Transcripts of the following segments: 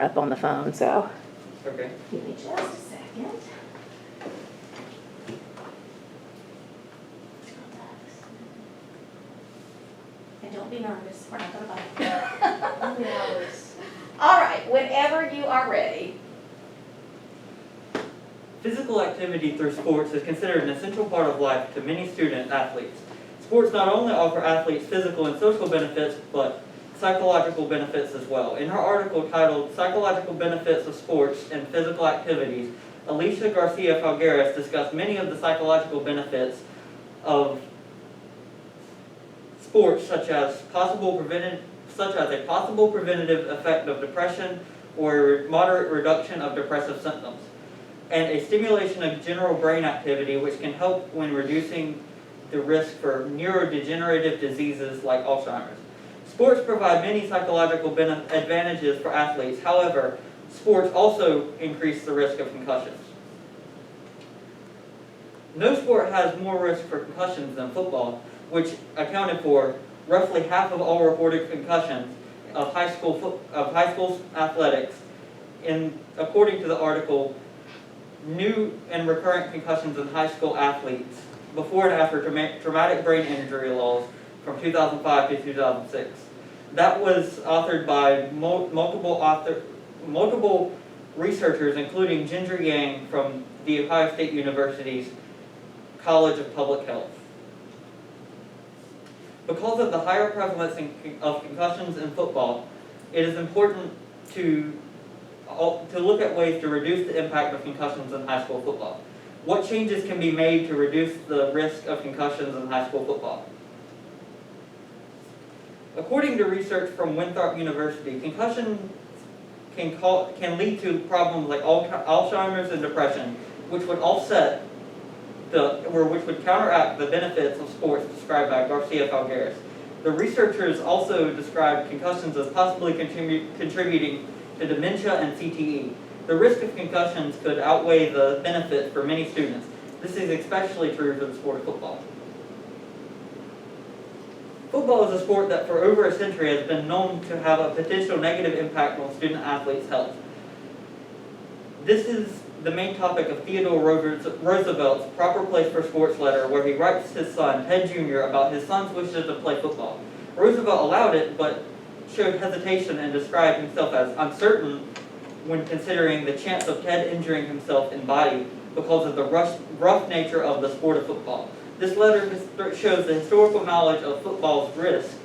up on the phone, so Okay. give me just a second. And don't be nervous, we're not gonna bite. All right, whenever you are ready. Physical activity through sports is considered an essential part of life to many student athletes. Sports not only offer athletes physical and social benefits, but psychological benefits as well. In her article titled Psychological Benefits of Sports and Physical Activities, Alicia Garcia Falgueras discussed many of the psychological benefits of sports, such as a possible preventative effect of depression or a moderate reduction of depressive symptoms, and a stimulation of general brain activity, which can help when reducing the risk for neurodegenerative diseases like Alzheimer's. Sports provide many psychological advantages for athletes. However, sports also increase the risk of concussions. No sport has more risk for concussions than football, which accounted for roughly half of all reported concussions of high school athletics. According to the article, New and Recurrent Concussions in High School Athletes Before and After Traumatic Brain Injury Laws from 2005 to 2006. That was authored by multiple researchers, including Ginger Yang from the Ohio State University's College of Public Health. Because of the higher prevalence of concussions in football, it is important to look at ways to reduce the impact of concussions in high school football. What changes can be made to reduce the risk of concussions in high school football? According to research from Winthrop University, concussion can lead to problems like Alzheimer's and depression, which would counteract the benefits of sports described by Garcia Falgueras. The researchers also described concussions as possibly contributing to dementia and CTE. The risk of concussions could outweigh the benefit for many students. This is especially true for the sport of football. Football is a sport that for over a century has been known to have a potential negative impact on student athletes' health. This is the main topic of Theodore Roosevelt's Proper Place for Sports letter, where he writes his son, Ted Jr., about his son's wishes to play football. Roosevelt allowed it, but showed hesitation and described himself as uncertain when considering the chance of Ted injuring himself in body because of the rough nature of the sport of football. This letter shows the historical knowledge of football's risk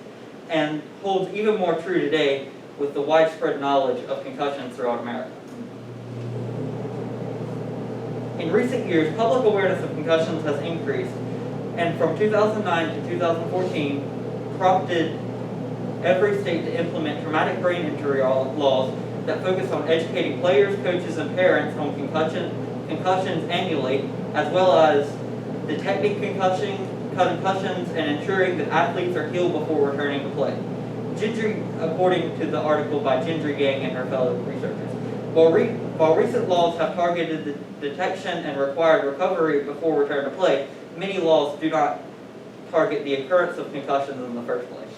and holds even more true today with the widespread knowledge of concussions throughout America. In recent years, public awareness of concussions has increased, and from 2009 to 2014 prompted every state to implement traumatic brain injury laws that focus on educating players, coaches, and parents on concussions annually, as well as detecting concussions and ensuring that athletes are healed before returning to play. According to the article by Ginger Yang and her fellow researchers. While recent laws have targeted the detection and required recovery before return to play, many laws do not target the occurrence of concussions in the first place.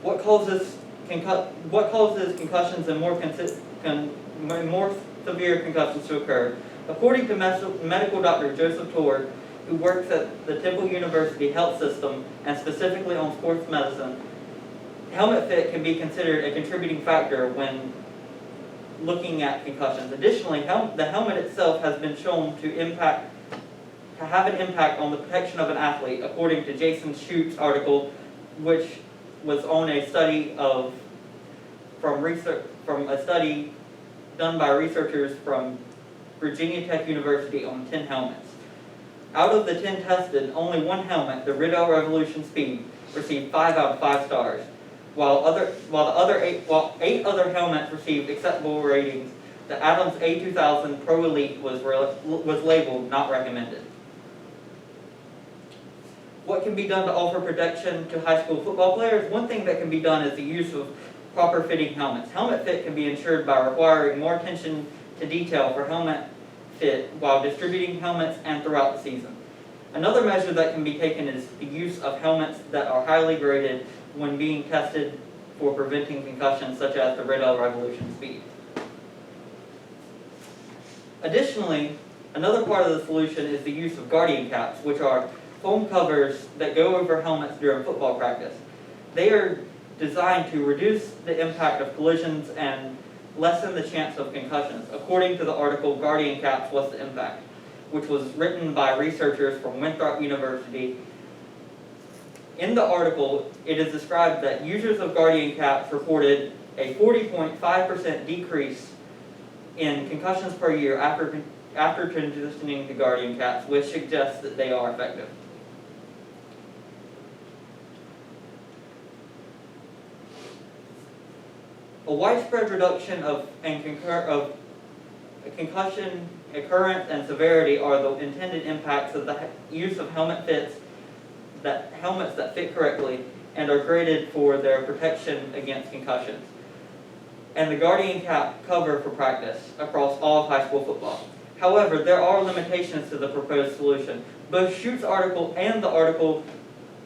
What causes concussions and more severe concussions to occur? According to medical doctor Joseph Torr, who works at the Temple University Health System and specifically on sports medicine, helmet fit can be considered a contributing factor when looking at concussions. Additionally, the helmet itself has been shown to have an impact on the protection of an athlete, according to Jason Schutt's article, which was on a study from a study done by researchers from Virginia Tech University on 10 helmets. Out of the 10 tested, only one helmet, the Riddell Revolution Speed, received 5 out of 5 stars, while 8 other helmets received acceptable ratings. The Adams A2000 Pro Elite was labeled not recommended. What can be done to offer protection to high school football players? One thing that can be done is the use of proper fitting helmets. Helmet fit can be ensured by requiring more attention to detail for helmet fit while distributing helmets and throughout the season. Another measure that can be taken is the use of helmets that are highly graded when being tested for preventing concussions such as the Riddell Revolution speed. Additionally, another part of the solution is the use of guardian caps, which are foam covers that go over helmets during football practice. They are designed to reduce the impact of collisions and lessen the chance of concussions. According to the article, Guardian Caps, What's the Impact?, which was written by researchers from Winthrop University. In the article, it is described that users of Guardian Caps reported a 40.5% decrease in concussions per year after transitioning to Guardian Caps, which suggests that they are effective. A widespread reduction of concussion occurrence and severity are the intended impacts of the use of helmets that fit correctly and are graded for their protection against concussions, and the Guardian Cap cover for practice across all of high school football. However, there are limitations to the proposed solution. Both Schutt's article and the article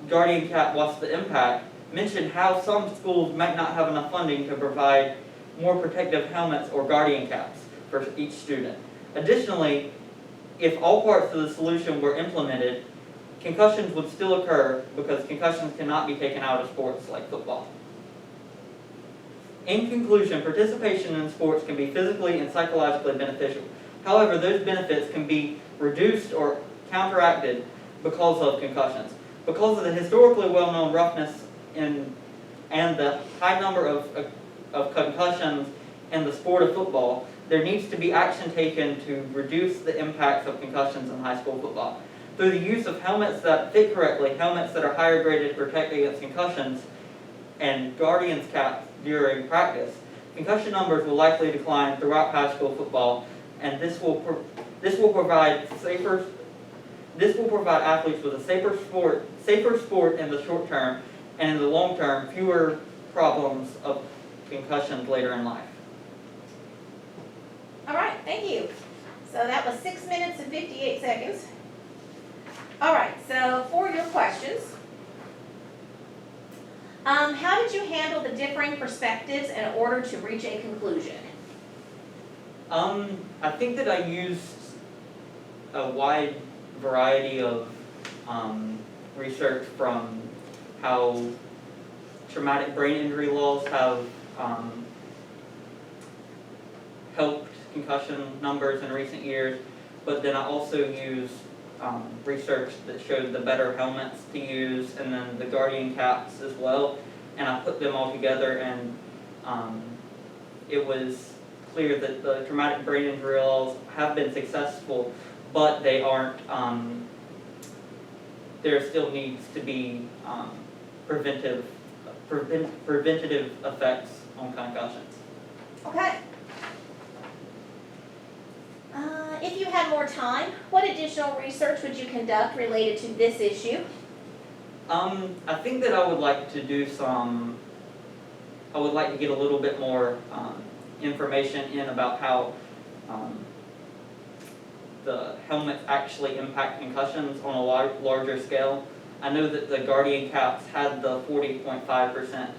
Guardian Cap, What's the Impact?, mention how some schools might not have enough funding to provide more protective helmets or guardian caps for each student. Additionally, if all parts of the solution were implemented, concussions would still occur because concussions cannot be taken out of sports like football. In conclusion, participation in sports can be physically and psychologically beneficial. However, those benefits can be reduced or counteracted because of concussions. Because of the historically well-known roughness and the high number of concussions in the sport of football, there needs to be action taken to reduce the impacts of concussions in high school football. Through the use of helmets that fit correctly, helmets that are higher graded to protect against concussions, and Guardian's caps during practice, concussion numbers will likely decline throughout high school football, and this will provide athletes with a safer sport in the short term, and in the long term, fewer problems of concussions later in life. All right, thank you. So that was 6 minutes and 58 seconds. All right, so for your questions, how did you handle the differing perspectives in order to reach a conclusion? I think that I used a wide variety of research from how traumatic brain injury laws have helped concussion numbers in recent years, but then I also used research that showed the better helmets to use and then the Guardian caps as well, and I put them all together, and it was clear that the traumatic brain injury laws have been successful, but they aren't, there still needs to be preventative effects on concussions. Okay. If you had more time, what additional research would you conduct related to this issue? I think that I would like to do I would like to get a little bit more information in about how the helmets actually impact concussions on a larger scale. I know that the Guardian caps had the 40.5%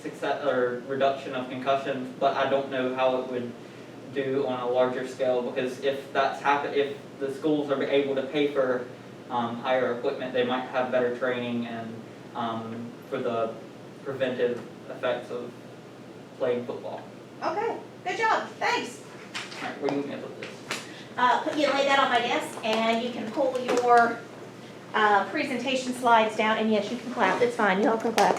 success or reduction of concussions, but I don't know how it would do on a larger scale, because if the schools are able to pay for higher equipment, they might have better training and for the preventive effects of playing football. Okay, good job, thanks. All right, where do you want me to put this? You lay that on my desk, and you can pull your presentation slides down, and yes, you can clap, it's fine, you all can clap.